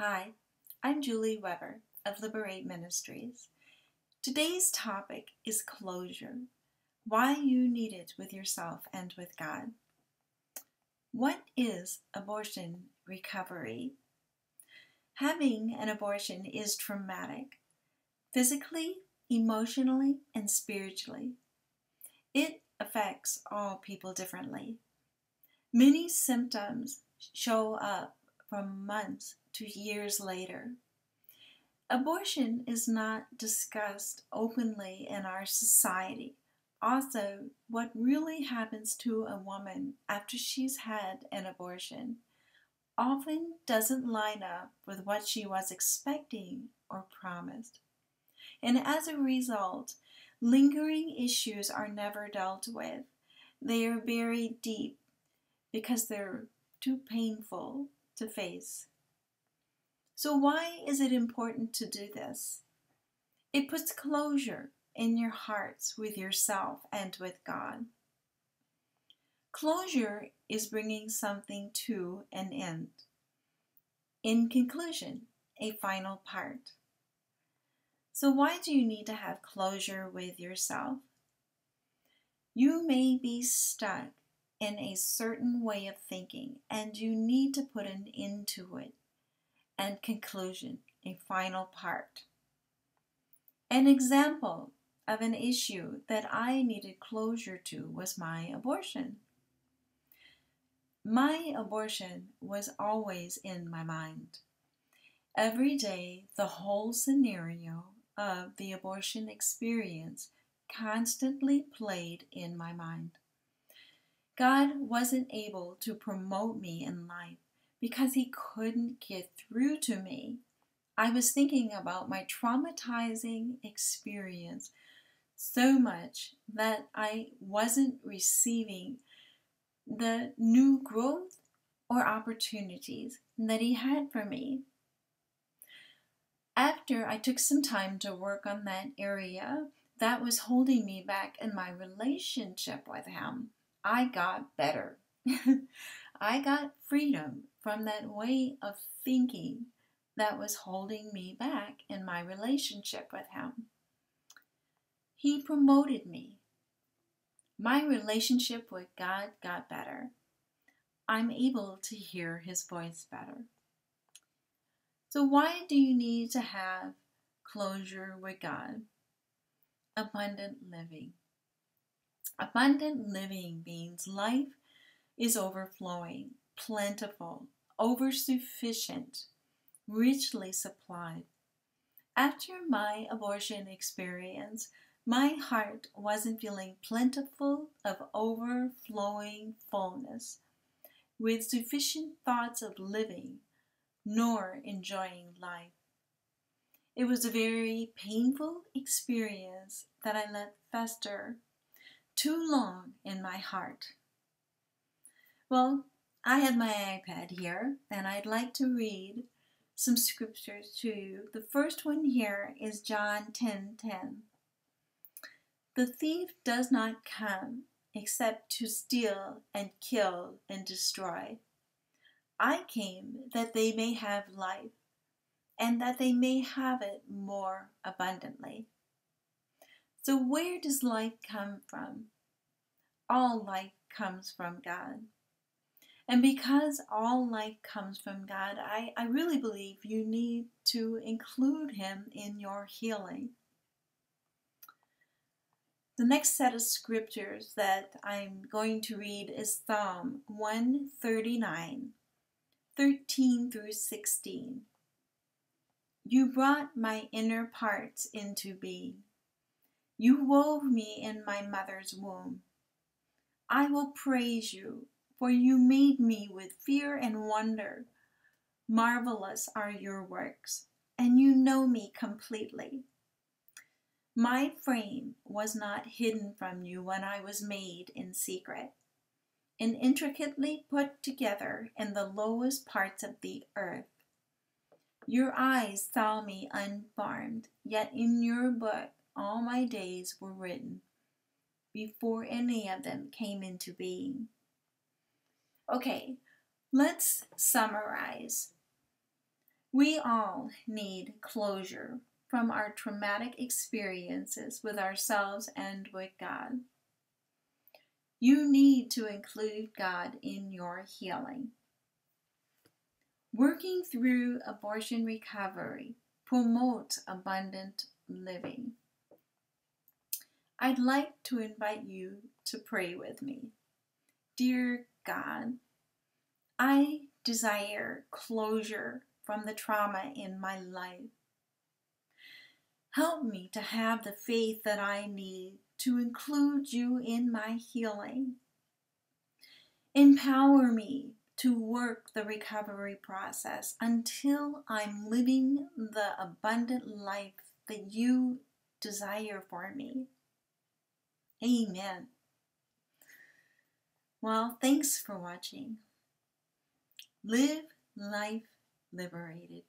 Hi, I'm Julie Weber of Liberate Ministries. Today's topic is closure, why you need it with yourself and with God. What is abortion recovery? Having an abortion is traumatic, physically, emotionally, and spiritually. It affects all people differently. Many symptoms show up from months to years later. Abortion is not discussed openly in our society. Also, what really happens to a woman after she's had an abortion often doesn't line up with what she was expecting or promised. And as a result, lingering issues are never dealt with. They are buried deep because they're too painful to face. So why is it important to do this? It puts closure in your hearts with yourself and with God. Closure is bringing something to an end. In conclusion, a final part. So why do you need to have closure with yourself? You may be stuck in a certain way of thinking and you need to put an end to it. And conclusion, a final part. An example of an issue that I needed closure to was my abortion. My abortion was always in my mind. Every day, the whole scenario of the abortion experience constantly played in my mind. God wasn't able to promote me in life because He couldn't get through to me. I was thinking about my traumatizing experience so much that I wasn't receiving the new growth or opportunities that He had for me. After I took some time to work on that area that was holding me back in my relationship with Him, I got better. I got freedom from that way of thinking that was holding me back in my relationship with Him. He promoted me. My relationship with God got better. I'm able to hear His voice better. So why do you need to have closure with God? Abundant living. Abundant living means life is overflowing, plentiful, oversufficient, richly supplied. After my abortion experience, my heart wasn't feeling plentiful of overflowing fullness, with sufficient thoughts of living, nor enjoying life. It was a very painful experience that I let fester too long in my heart. Well, I have my iPad here, and I'd like to read some scriptures to you. The first one here is John 10:10. The thief does not come except to steal and kill and destroy. I came that they may have life, and that they may have it more abundantly. So where does life come from? All life comes from God. And because all life comes from God, I really believe you need to include Him in your healing. The next set of scriptures that I'm going to read is Psalm 139, 13 through 16. You brought my inner parts into being. You wove me in my mother's womb. I will praise you, for you made me with fear and wonder. Marvelous are your works, and you know me completely. My frame was not hidden from you when I was made in secret, and intricately put together in the lowest parts of the earth. Your eyes saw me unformed, yet in your book all my days were written, before any of them came into being. Okay, let's summarize. We all need closure from our traumatic experiences with ourselves and with God. You need to include God in your healing. Working through abortion recovery promotes abundant living. I'd like to invite you to pray with me. Dear God, I desire closure from the trauma in my life. Help me to have the faith that I need to include you in my healing. Empower me to work the recovery process until I'm living the abundant life that you desire for me. Amen. Well, thanks for watching. Live life liberated.